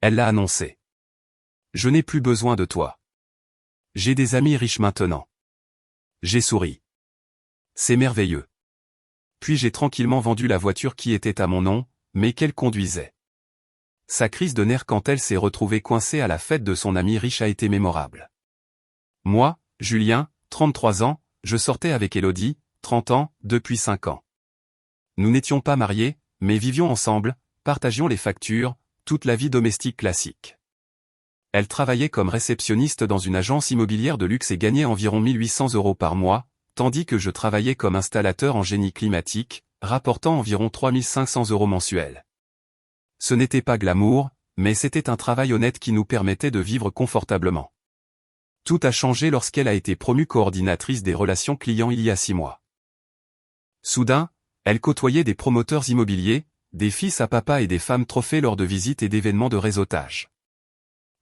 Elle l'a annoncé. Je n'ai plus besoin de toi. J'ai des amis riches maintenant. J'ai souri. C'est merveilleux. Puis j'ai tranquillement vendu la voiture qui était à mon nom, mais qu'elle conduisait. Sa crise de nerfs quand elle s'est retrouvée coincée à la fête de son ami riche a été mémorable. Moi, Julien, 33 ans, je sortais avec Élodie, 30 ans, depuis 5 ans. Nous n'étions pas mariés, mais vivions ensemble, partagions les factures, toute la vie domestique classique. Elle travaillait comme réceptionniste dans une agence immobilière de luxe et gagnait environ 1800 € par mois, tandis que je travaillais comme installateur en génie climatique, rapportant environ 3500 € mensuels. Ce n'était pas glamour, mais c'était un travail honnête qui nous permettait de vivre confortablement. Tout a changé lorsqu'elle a été promue coordinatrice des relations clients il y a 6 mois. Soudain, elle côtoyait des promoteurs immobiliers, des fils à papa et des femmes trophées lors de visites et d'événements de réseautage.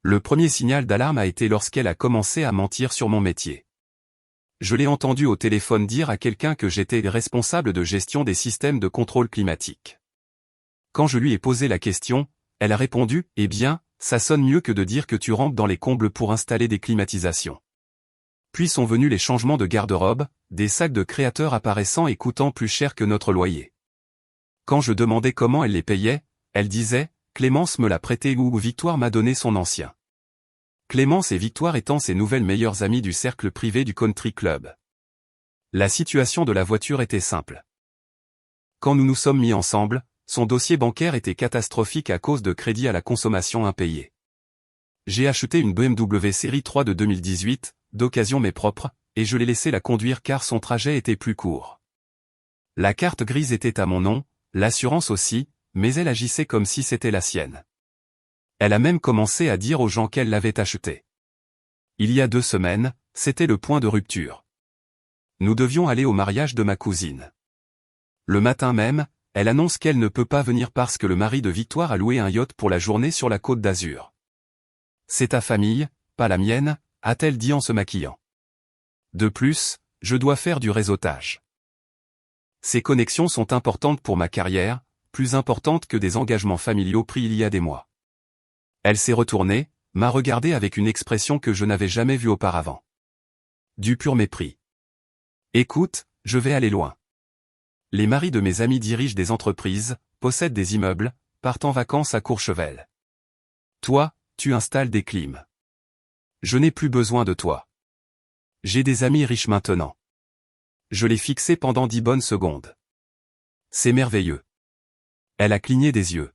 Le premier signal d'alarme a été lorsqu'elle a commencé à mentir sur mon métier. Je l'ai entendu au téléphone dire à quelqu'un que j'étais responsable de gestion des systèmes de contrôle climatique. Quand je lui ai posé la question, elle a répondu « Eh bien, ça sonne mieux que de dire que tu rampes dans les combles pour installer des climatisations. » Puis sont venus les changements de garde-robe, des sacs de créateurs apparaissant et coûtant plus cher que notre loyer. Quand je demandais comment elle les payait, elle disait « Clémence me l'a prêté ou Victoire m'a donné son ancien. » Clémence et Victoire étant ses nouvelles meilleures amies du cercle privé du country club. La situation de la voiture était simple. Quand nous nous sommes mis ensemble, son dossier bancaire était catastrophique à cause de crédits à la consommation impayés. J'ai acheté une BMW série 3 de 2018, d'occasion mais propre, et je l'ai laissé la conduire car son trajet était plus court. La carte grise était à mon nom, l'assurance aussi, mais elle agissait comme si c'était la sienne. Elle a même commencé à dire aux gens qu'elle l'avait achetée. Il y a 2 semaines, c'était le point de rupture. Nous devions aller au mariage de ma cousine. Le matin même, elle annonce qu'elle ne peut pas venir parce que le mari de Victoire a loué un yacht pour la journée sur la Côte d'Azur. C'est ta famille, pas la mienne, a-t-elle dit en se maquillant. De plus, je dois faire du réseautage. Ces connexions sont importantes pour ma carrière, plus importantes que des engagements familiaux pris il y a des mois. Elle s'est retournée, m'a regardé avec une expression que je n'avais jamais vue auparavant. Du pur mépris. Écoute, je vais aller loin. Les maris de mes amis dirigent des entreprises, possèdent des immeubles, partent en vacances à Courchevel. Toi, tu installes des clims. Je n'ai plus besoin de toi. J'ai des amis riches maintenant. Je l'ai fixé pendant 10 bonnes secondes. C'est merveilleux. Elle a cligné des yeux.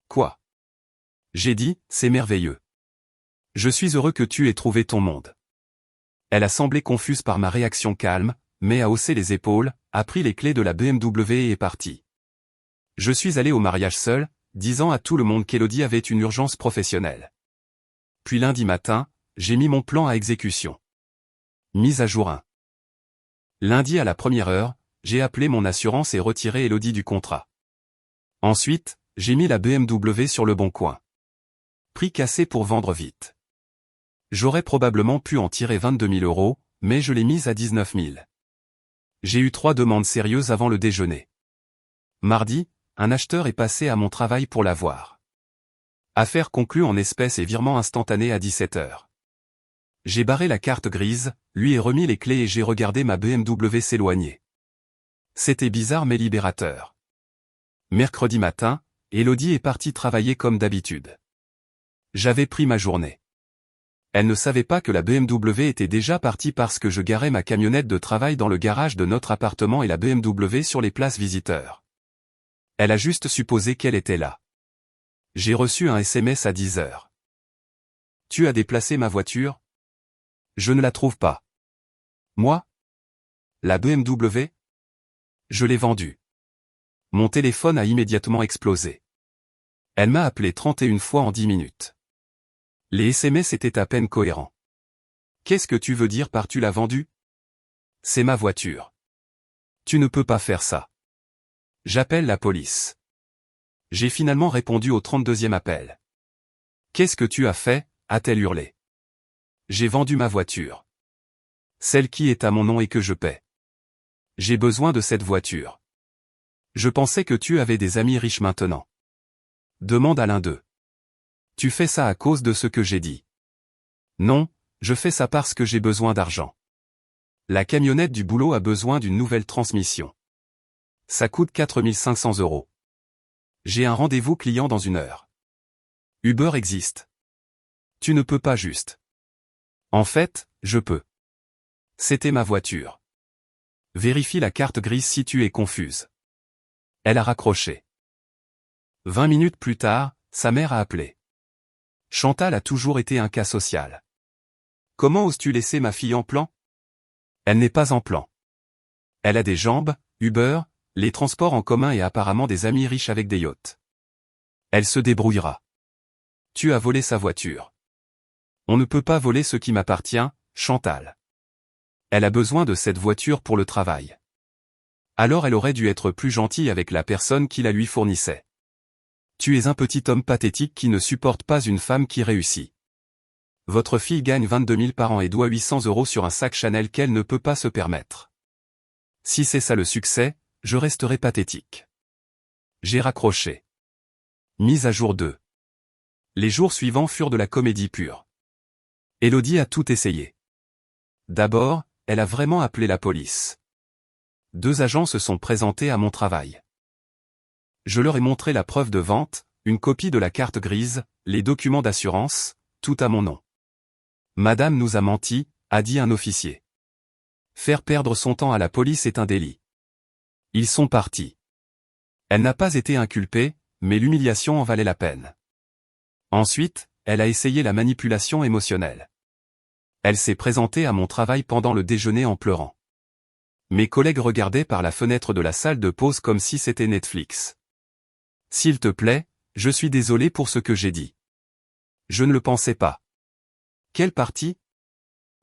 Quoi ? J'ai dit, c'est merveilleux. Je suis heureux que tu aies trouvé ton monde. Elle a semblé confuse par ma réaction calme, mais a haussé les épaules, a pris les clés de la BMW et est partie. Je suis allé au mariage seul, disant à tout le monde qu'Élodie avait une urgence professionnelle. Puis lundi matin, j'ai mis mon plan à exécution. Mise à jour 1. Lundi à la 1re heure, j'ai appelé mon assurance et retiré Élodie du contrat. Ensuite, j'ai mis la BMW sur le bon coin. Prix cassé pour vendre vite. J'aurais probablement pu en tirer 22 000 €, mais je l'ai mise à 19 000. J'ai eu 3 demandes sérieuses avant le déjeuner. Mardi, un acheteur est passé à mon travail pour la voir. Affaire conclue en espèces et virement instantané à 17 h. J'ai barré la carte grise, lui ai remis les clés et j'ai regardé ma BMW s'éloigner. C'était bizarre mais libérateur. Mercredi matin, Élodie est partie travailler comme d'habitude. J'avais pris ma journée. Elle ne savait pas que la BMW était déjà partie parce que je garais ma camionnette de travail dans le garage de notre appartement et la BMW sur les places visiteurs. Elle a juste supposé qu'elle était là. J'ai reçu un SMS à 10 h. Tu as déplacé ma voiture ? Je ne la trouve pas. Moi ? La BMW ? Je l'ai vendue. Mon téléphone a immédiatement explosé. Elle m'a appelé 31 fois en 10 minutes. Les SMS étaient à peine cohérents. Qu'est-ce que tu veux dire par tu l'as vendue ? C'est ma voiture. Tu ne peux pas faire ça. J'appelle la police. J'ai finalement répondu au 32e appel. Qu'est-ce que tu as fait ? A-t-elle hurlé. J'ai vendu ma voiture. Celle qui est à mon nom et que je paie. J'ai besoin de cette voiture. Je pensais que tu avais des amis riches maintenant. Demande à l'un d'eux. Tu fais ça à cause de ce que j'ai dit. Non, je fais ça parce que j'ai besoin d'argent. La camionnette du boulot a besoin d'une nouvelle transmission. Ça coûte 4500 €. J'ai un rendez-vous client dans 1 heure. Uber existe. Tu ne peux pas juste. En fait, je peux. C'était ma voiture. Vérifie la carte grise si tu es confuse. Elle a raccroché. 20 minutes plus tard, sa mère a appelé. Chantal a toujours été un cas social. Comment oses-tu laisser ma fille en plan? Elle n'est pas en plan. Elle a des jambes, Uber, les transports en commun et apparemment des amis riches avec des yachts. Elle se débrouillera. Tu as volé sa voiture. On ne peut pas voler ce qui m'appartient, Chantal. Elle a besoin de cette voiture pour le travail. Alors elle aurait dû être plus gentille avec la personne qui la lui fournissait. Tu es un petit homme pathétique qui ne supporte pas une femme qui réussit. Votre fille gagne 22 000 par an et doit 800 € sur un sac Chanel qu'elle ne peut pas se permettre. Si c'est ça le succès, je resterai pathétique. J'ai raccroché. Mise à jour 2. Les jours suivants furent de la comédie pure. Élodie a tout essayé. D'abord, elle a vraiment appelé la police. 2 agents se sont présentés à mon travail. Je leur ai montré la preuve de vente, une copie de la carte grise, les documents d'assurance, tout à mon nom. Madame nous a menti, a dit un officier. Faire perdre son temps à la police est un délit. Ils sont partis. Elle n'a pas été inculpée, mais l'humiliation en valait la peine. Ensuite, elle a essayé la manipulation émotionnelle. Elle s'est présentée à mon travail pendant le déjeuner en pleurant. Mes collègues regardaient par la fenêtre de la salle de pause comme si c'était Netflix. S'il te plaît, je suis désolé pour ce que j'ai dit. Je ne le pensais pas. Quelle partie?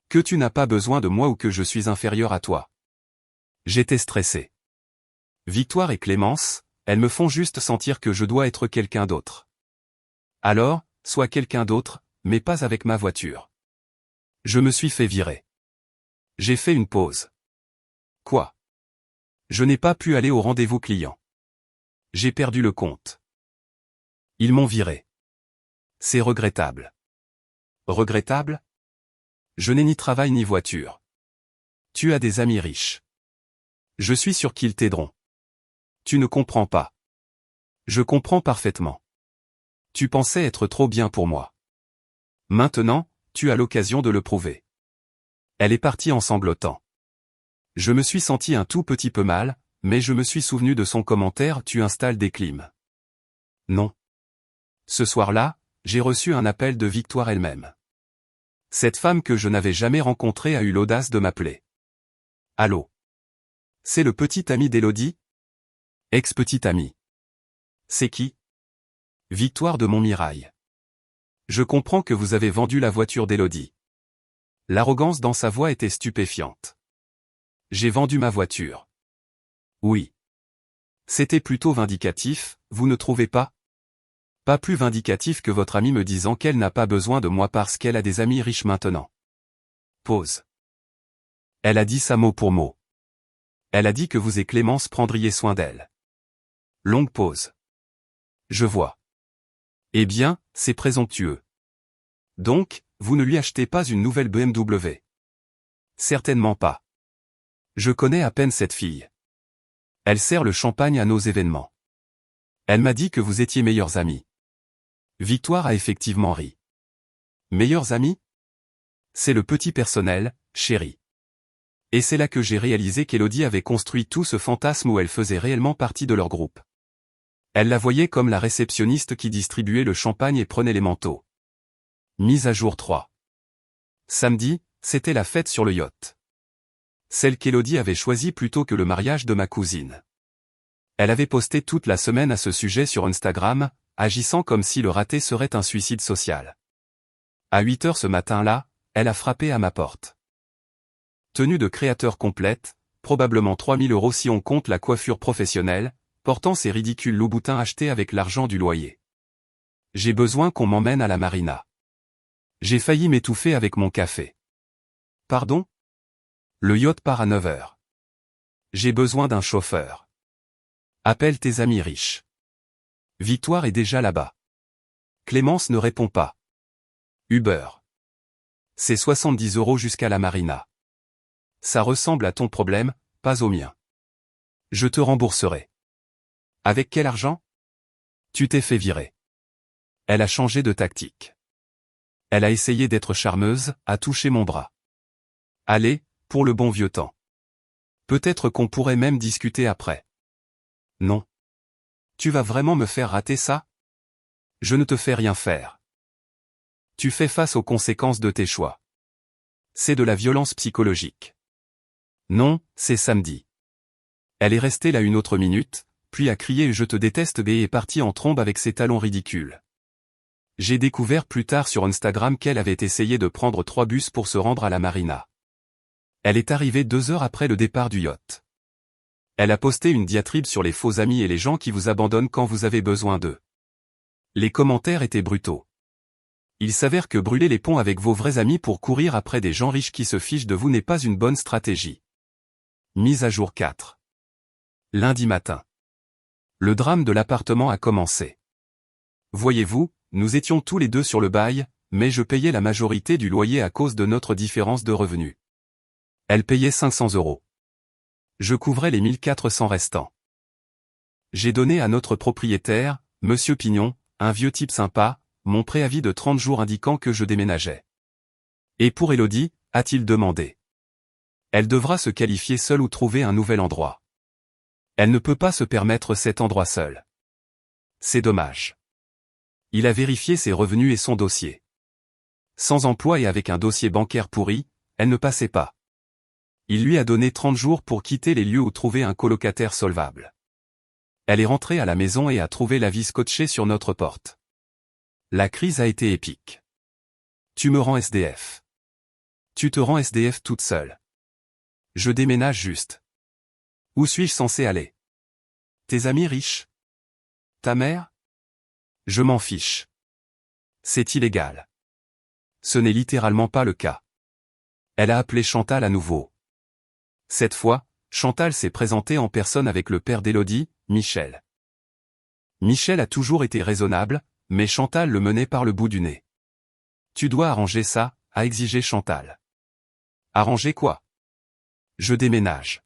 Que tu n'as pas besoin de moi ou que je suis inférieur à toi. J'étais stressé. Victoire et Clémence, elles me font juste sentir que je dois être quelqu'un d'autre. Alors, sois quelqu'un d'autre, mais pas avec ma voiture. Je me suis fait virer. J'ai fait une pause. Quoi? Je n'ai pas pu aller au rendez-vous client. J'ai perdu le compte. Ils m'ont viré. C'est regrettable. Regrettable? Je n'ai ni travail ni voiture. Tu as des amis riches. Je suis sûr qu'ils t'aideront. Tu ne comprends pas. Je comprends parfaitement. Tu pensais être trop bien pour moi. Maintenant, tu as l'occasion de le prouver. Elle est partie en sanglotant. Je me suis senti un tout petit peu mal, mais je me suis souvenu de son commentaire « Tu installes des clims ». Non. Ce soir-là, j'ai reçu un appel de Victoire elle-même. Cette femme que je n'avais jamais rencontrée a eu l'audace de m'appeler. Allô? C'est le petit ami d'Élodie? Ex-petit ami. C'est qui? Victoire de Montmirail. Je comprends que vous avez vendu la voiture d'Élodie. L'arrogance dans sa voix était stupéfiante. J'ai vendu ma voiture. Oui. C'était plutôt vindicatif, vous ne trouvez pas? Pas plus vindicatif que votre amie me disant qu'elle n'a pas besoin de moi parce qu'elle a des amis riches maintenant. Pause. Elle a dit ça mot pour mot. Elle a dit que vous et Clémence prendriez soin d'elle. Longue pause. Je vois. Eh bien, c'est présomptueux. Donc, vous ne lui achetez pas une nouvelle BMW? Certainement pas. Je connais à peine cette fille. Elle sert le champagne à nos événements. Elle m'a dit que vous étiez meilleurs amis. Victoire a effectivement ri. Meilleurs amis? C'est le petit personnel, chérie. Et c'est là que j'ai réalisé qu'Élodie avait construit tout ce fantasme où elle faisait réellement partie de leur groupe. Elle la voyait comme la réceptionniste qui distribuait le champagne et prenait les manteaux. Mise à jour 3. Samedi, c'était la fête sur le yacht. Celle qu'Élodie avait choisie plutôt que le mariage de ma cousine. Elle avait posté toute la semaine à ce sujet sur Instagram, agissant comme si le raté serait un suicide social. À 8 heures ce matin-là, elle a frappé à ma porte. Tenue de créateur complète, probablement 3 000 € si on compte la coiffure professionnelle, portant ces ridicules loups-boutins achetés avec l'argent du loyer. J'ai besoin qu'on m'emmène à la marina. J'ai failli m'étouffer avec mon café. Pardon? Le yacht part à 9 heures. J'ai besoin d'un chauffeur. Appelle tes amis riches. Victoire est déjà là-bas. Clémence ne répond pas. Uber. C'est 70 € jusqu'à la marina. Ça ressemble à ton problème, pas au mien. Je te rembourserai. Avec quel argent? Tu t'es fait virer. Elle a changé de tactique. Elle a essayé d'être charmeuse, a touché mon bras. Allez, pour le bon vieux temps. Peut-être qu'on pourrait même discuter après. Non. Tu vas vraiment me faire rater ça? Je ne te fais rien faire. Tu fais face aux conséquences de tes choix. C'est de la violence psychologique. Non, c'est samedi. Elle est restée là une autre minute, puis a crié « Je te déteste » et est partie en trombe avec ses talons ridicules. J'ai découvert plus tard sur Instagram qu'elle avait essayé de prendre 3 bus pour se rendre à la marina. Elle est arrivée 2 heures après le départ du yacht. Elle a posté une diatribe sur les faux amis et les gens qui vous abandonnent quand vous avez besoin d'eux. Les commentaires étaient brutaux. Il s'avère que brûler les ponts avec vos vrais amis pour courir après des gens riches qui se fichent de vous n'est pas une bonne stratégie. Mise à jour 4. Lundi matin. Le drame de l'appartement a commencé. Voyez-vous, nous étions tous les deux sur le bail, mais je payais la majorité du loyer à cause de notre différence de revenus. Elle payait 500 €. Je couvrais les 1400 restants. J'ai donné à notre propriétaire, Monsieur Pignon, un vieux type sympa, mon préavis de 30 jours indiquant que je déménageais. Et pour Élodie, a-t-il demandé. Elle devra se qualifier seule ou trouver un nouvel endroit. Elle ne peut pas se permettre cet endroit seul. C'est dommage. Il a vérifié ses revenus et son dossier. Sans emploi et avec un dossier bancaire pourri, elle ne passait pas. Il lui a donné 30 jours pour quitter les lieux ou trouver un colocataire solvable. Elle est rentrée à la maison et a trouvé l'avis scotché sur notre porte. La crise a été épique. Tu me rends SDF. Tu te rends SDF toute seule. Je déménage juste. Où suis-je censé aller? Tes amis riches? Ta mère? Je m'en fiche. C'est illégal. Ce n'est littéralement pas le cas. Elle a appelé Chantal à nouveau. Cette fois, Chantal s'est présentée en personne avec le père d'Élodie, Michel. Michel a toujours été raisonnable, mais Chantal le menait par le bout du nez. Tu dois arranger ça, a exigé Chantal. Arranger quoi? Je déménage.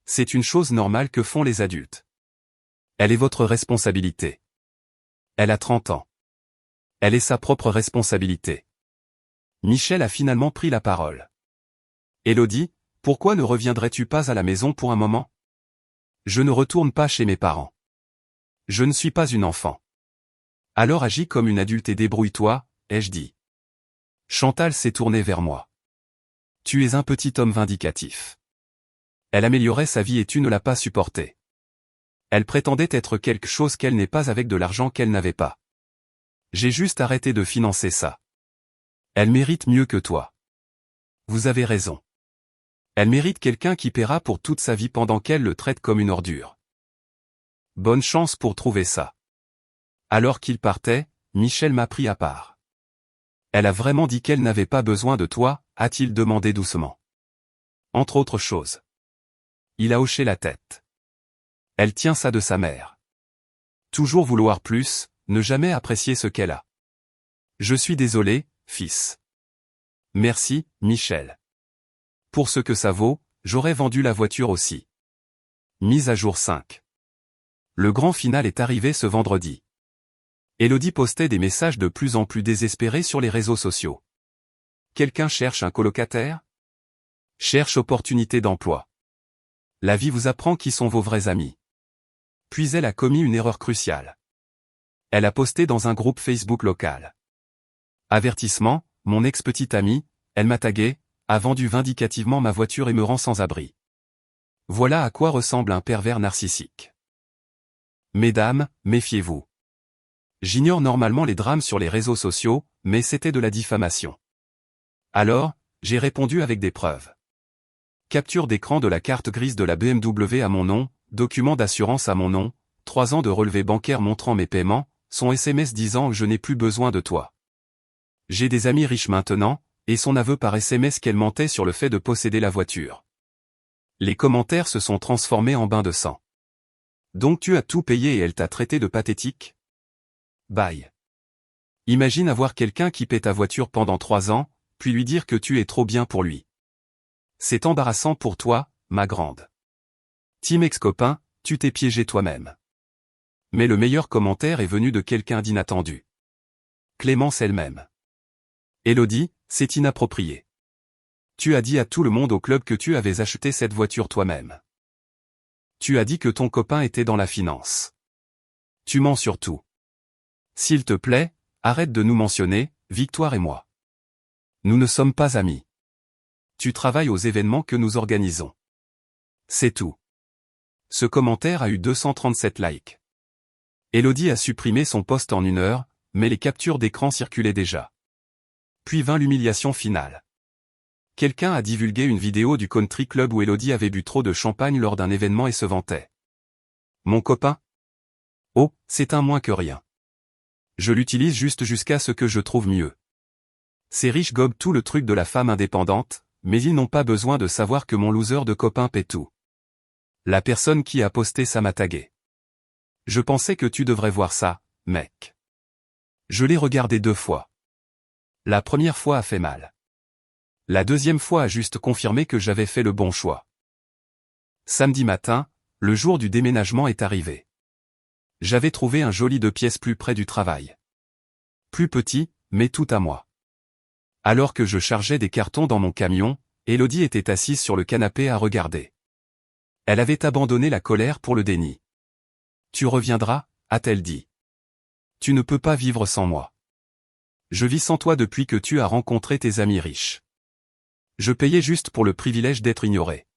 C'est une chose normale que font les adultes. Elle est votre responsabilité. Elle a 30 ans. Elle est sa propre responsabilité. Michel a finalement pris la parole. Élodie, pourquoi ne reviendrais-tu pas à la maison pour un moment? Je ne retourne pas chez mes parents. Je ne suis pas une enfant. Alors agis comme une adulte et débrouille-toi, ai-je dit. Chantal s'est tournée vers moi. Tu es un petit homme vindicatif. Elle améliorait sa vie et tu ne l'as pas supporté. Elle prétendait être quelque chose qu'elle n'est pas avec de l'argent qu'elle n'avait pas. J'ai juste arrêté de financer ça. Elle mérite mieux que toi. Vous avez raison. Elle mérite quelqu'un qui paiera pour toute sa vie pendant qu'elle le traite comme une ordure. Bonne chance pour trouver ça. Alors qu'il partait, Michel m'a pris à part. Elle a vraiment dit qu'elle n'avait pas besoin de toi, a-t-il demandé doucement. Entre autres choses. Il a hoché la tête. Elle tient ça de sa mère. Toujours vouloir plus, ne jamais apprécier ce qu'elle a. Je suis désolé, fils. Merci, Michel. Pour ce que ça vaut, j'aurais vendu la voiture aussi. Mise à jour 5. Le grand final est arrivé ce vendredi. Élodie postait des messages de plus en plus désespérés sur les réseaux sociaux. Quelqu'un cherche un colocataire? Cherche opportunité d'emploi. La vie vous apprend qui sont vos vrais amis. Puis elle a commis une erreur cruciale. Elle a posté dans un groupe Facebook local. Avertissement, mon ex-petite amie, elle m'a tagué, a vendu vindicativement ma voiture et me rend sans abri. Voilà à quoi ressemble un pervers narcissique. Mesdames, méfiez-vous. J'ignore normalement les drames sur les réseaux sociaux, mais c'était de la diffamation. Alors, j'ai répondu avec des preuves. Capture d'écran de la carte grise de la BMW à mon nom, document d'assurance à mon nom, 3 ans de relevé bancaire montrant mes paiements, son SMS disant « Je n'ai plus besoin de toi ». J'ai des amis riches maintenant, et son aveu par SMS qu'elle mentait sur le fait de posséder la voiture. Les commentaires se sont transformés en bains de sang. Donc tu as tout payé et elle t'a traité de pathétique? Bye. Imagine avoir quelqu'un qui paie ta voiture pendant 3 ans, puis lui dire que tu es trop bien pour lui. C'est embarrassant pour toi, ma grande. Team ex-copain, tu t'es piégé toi-même. Mais le meilleur commentaire est venu de quelqu'un d'inattendu. Clémence elle-même. Élodie, c'est inapproprié. Tu as dit à tout le monde au club que tu avais acheté cette voiture toi-même. Tu as dit que ton copain était dans la finance. Tu mens sur tout. S'il te plaît, arrête de nous mentionner, Victoire et moi. Nous ne sommes pas amis. Tu travailles aux événements que nous organisons. C'est tout. Ce commentaire a eu 237 likes. Élodie a supprimé son post en 1 heure, mais les captures d'écran circulaient déjà. Puis vint l'humiliation finale. Quelqu'un a divulgué une vidéo du country club où Élodie avait bu trop de champagne lors d'un événement et se vantait. Mon copain? Oh, c'est un moins que rien. Je l'utilise juste jusqu'à ce que je trouve mieux. Ces riches gobent tout le truc de la femme indépendante, mais ils n'ont pas besoin de savoir que mon loser de copain paie tout. La personne qui a posté ça m'a tagué. Je pensais que tu devrais voir ça, mec. Je l'ai regardé 2 fois. La première fois a fait mal. La deuxième fois a juste confirmé que j'avais fait le bon choix. Samedi matin, le jour du déménagement est arrivé. J'avais trouvé un joli 2 pièces plus près du travail. Plus petit, mais tout à moi. Alors que je chargeais des cartons dans mon camion, Élodie était assise sur le canapé à regarder. Elle avait abandonné la colère pour le déni. Tu reviendras, a-t-elle dit. Tu ne peux pas vivre sans moi. Je vis sans toi depuis que tu as rencontré tes amis riches. Je payais juste pour le privilège d'être ignoré.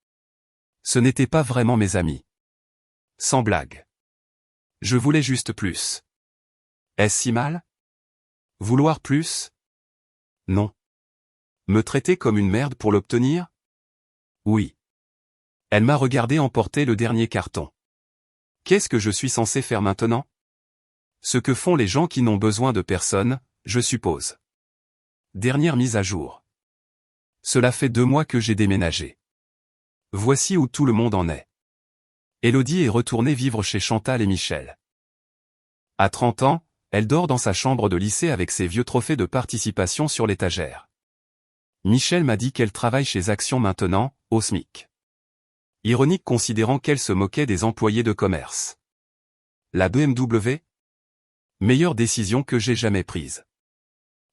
Ce n'étaient pas vraiment mes amis. Sans blague. Je voulais juste plus. Est-ce si mal? Vouloir plus? Non. Me traiter comme une merde pour l'obtenir? Oui. Elle m'a regardé emporter le dernier carton. Qu'est-ce que je suis censé faire maintenant? Ce que font les gens qui n'ont besoin de personne, je suppose. Dernière mise à jour. Cela fait 2 mois que j'ai déménagé. Voici où tout le monde en est. Élodie est retournée vivre chez Chantal et Michel. À 30 ans, elle dort dans sa chambre de lycée avec ses vieux trophées de participation sur l'étagère. Michel m'a dit qu'elle travaille chez Action maintenant, au SMIC. Ironique considérant qu'elle se moquait des employés de commerce. La BMW? Meilleure décision que j'ai jamais prise.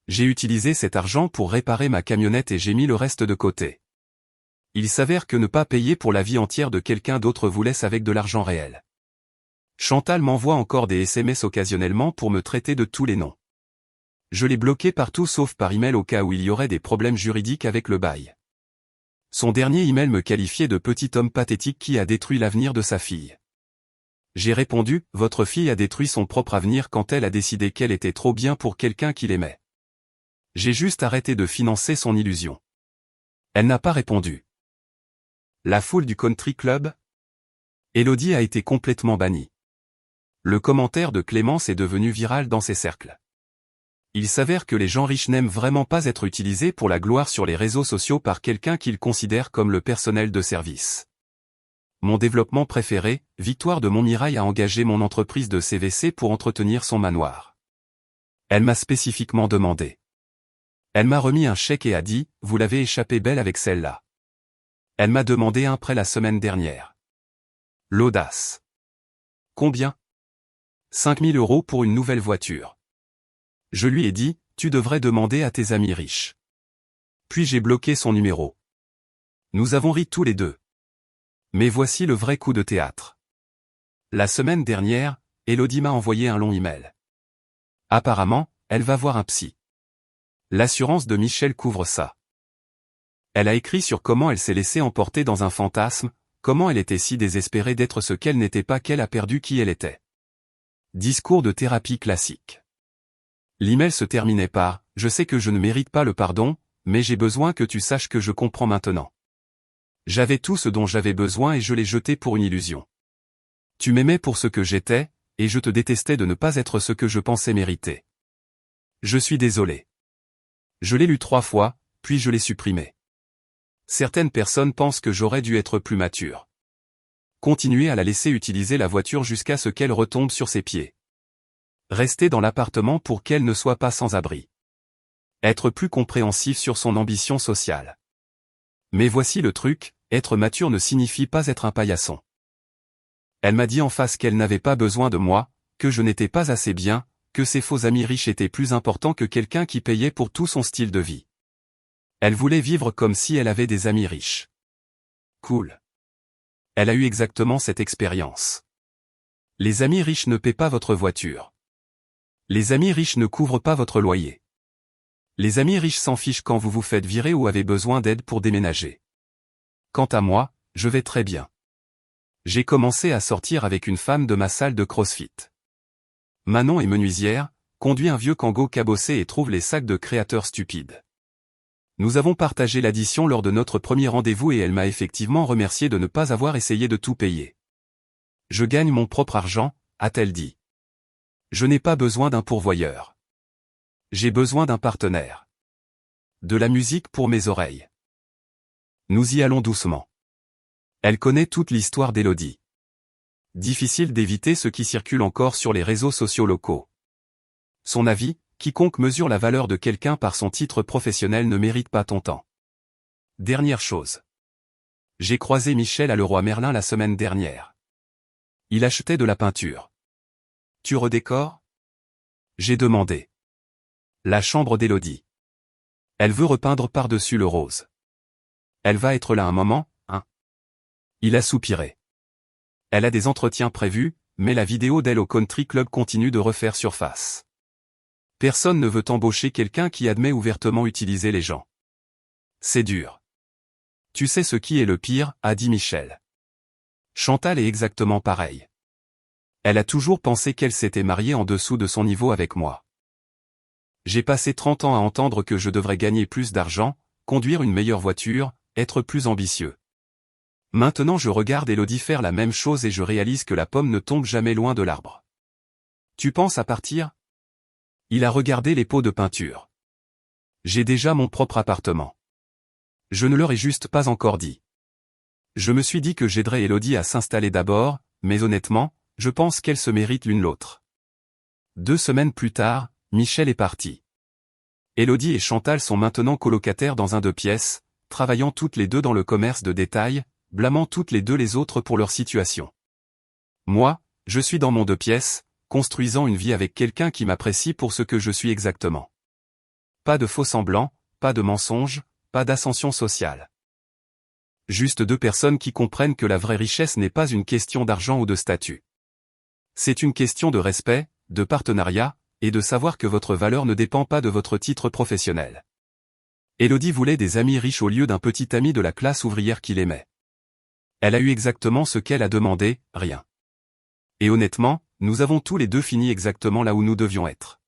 J'ai utilisé cet argent pour réparer ma camionnette et j'ai mis le reste de côté. Il s'avère que ne pas payer pour la vie entière de quelqu'un d'autre vous laisse avec de l'argent réel. Chantal m'envoie encore des SMS occasionnellement pour me traiter de tous les noms. Je l'ai bloqué partout sauf par email au cas où il y aurait des problèmes juridiques avec le bail. Son dernier email me qualifiait de petit homme pathétique qui a détruit l'avenir de sa fille. J'ai répondu, votre fille a détruit son propre avenir quand elle a décidé qu'elle était trop bien pour quelqu'un qui l'aimait. J'ai juste arrêté de financer son illusion. Elle n'a pas répondu. La foule du country club? Élodie a été complètement bannie. Le commentaire de Clémence est devenu viral dans ses cercles. Il s'avère que les gens riches n'aiment vraiment pas être utilisés pour la gloire sur les réseaux sociaux par quelqu'un qu'ils considèrent comme le personnel de service. Mon développement préféré, Victoire de Montmirail a engagé mon entreprise de CVC pour entretenir son manoir. Elle m'a spécifiquement demandé. Elle m'a remis un chèque et a dit, vous l'avez échappé belle avec celle-là. Elle m'a demandé un prêt la semaine dernière. L'audace. Combien? 5 000 € pour une nouvelle voiture. Je lui ai dit, tu devrais demander à tes amis riches. Puis j'ai bloqué son numéro. Nous avons ri tous les deux. Mais voici le vrai coup de théâtre. La semaine dernière, Élodie m'a envoyé un long email. Apparemment, elle va voir un psy. L'assurance de Michel couvre ça. Elle a écrit sur comment elle s'est laissée emporter dans un fantasme, comment elle était si désespérée d'être ce qu'elle n'était pas qu'elle a perdu qui elle était. Discours de thérapie classique. L'email se terminait par « Je sais que je ne mérite pas le pardon, mais j'ai besoin que tu saches que je comprends maintenant. J'avais tout ce dont j'avais besoin et je l'ai jeté pour une illusion. Tu m'aimais pour ce que j'étais, et je te détestais de ne pas être ce que je pensais mériter. Je suis désolé. » Je l'ai lu 3 fois, puis je l'ai supprimé. Certaines personnes pensent que j'aurais dû être plus mature. Continuer à la laisser utiliser la voiture jusqu'à ce qu'elle retombe sur ses pieds. Rester dans l'appartement pour qu'elle ne soit pas sans abri. Être plus compréhensif sur son ambition sociale. Mais voici le truc, être mature ne signifie pas être un paillasson. Elle m'a dit en face qu'elle n'avait pas besoin de moi, que je n'étais pas assez bien, que ses faux amis riches étaient plus importants que quelqu'un qui payait pour tout son style de vie. Elle voulait vivre comme si elle avait des amis riches. Cool. Elle a eu exactement cette expérience. Les amis riches ne paient pas votre voiture. Les amis riches ne couvrent pas votre loyer. Les amis riches s'en fichent quand vous vous faites virer ou avez besoin d'aide pour déménager. Quant à moi, je vais très bien. J'ai commencé à sortir avec une femme de ma salle de CrossFit. Manon est menuisière, conduit un vieux Kangoo cabossé et trouve les sacs de créateurs stupides. Nous avons partagé l'addition lors de notre premier rendez-vous et elle m'a effectivement remercié de ne pas avoir essayé de tout payer. Je gagne mon propre argent, a-t-elle dit. Je n'ai pas besoin d'un pourvoyeur. J'ai besoin d'un partenaire. De la musique pour mes oreilles. Nous y allons doucement. Elle connaît toute l'histoire d'Élodie. Difficile d'éviter ce qui circule encore sur les réseaux sociaux locaux. Son avis, quiconque mesure la valeur de quelqu'un par son titre professionnel ne mérite pas ton temps. Dernière chose. J'ai croisé Michel à Leroy Merlin la semaine dernière. Il achetait de la peinture. Tu redécores ? J'ai demandé. La chambre d'Élodie. Elle veut repeindre par-dessus le rose. Elle va être là un moment, hein ? Il a soupiré. Elle a des entretiens prévus, mais la vidéo d'elle au country club continue de refaire surface. Personne ne veut embaucher quelqu'un qui admet ouvertement utiliser les gens. C'est dur. Tu sais ce qui est le pire, a dit Michel. Chantal est exactement pareille. Elle a toujours pensé qu'elle s'était mariée en dessous de son niveau avec moi. J'ai passé 30 ans à entendre que je devrais gagner plus d'argent, conduire une meilleure voiture, être plus ambitieux. Maintenant je regarde Élodie faire la même chose et je réalise que la pomme ne tombe jamais loin de l'arbre. Tu penses à partir ? Il a regardé les pots de peinture. J'ai déjà mon propre appartement. Je ne leur ai juste pas encore dit. Je me suis dit que j'aiderais Élodie à s'installer d'abord, mais honnêtement, je pense qu'elles se méritent l'une l'autre. 2 semaines plus tard, Michel est parti. Élodie et Chantal sont maintenant colocataires dans un 2 pièces, travaillant toutes les deux dans le commerce de détail, blâmant toutes les deux les autres pour leur situation. Moi, je suis dans mon 2 pièces, construisant une vie avec quelqu'un qui m'apprécie pour ce que je suis exactement. Pas de faux semblants, pas de mensonges, pas d'ascension sociale. Juste 2 personnes qui comprennent que la vraie richesse n'est pas une question d'argent ou de statut. C'est une question de respect, de partenariat, et de savoir que votre valeur ne dépend pas de votre titre professionnel. Élodie voulait des amis riches au lieu d'un petit ami de la classe ouvrière qu'il aimait. Elle a eu exactement ce qu'elle a demandé, rien. Et honnêtement, nous avons tous les deux fini exactement là où nous devions être.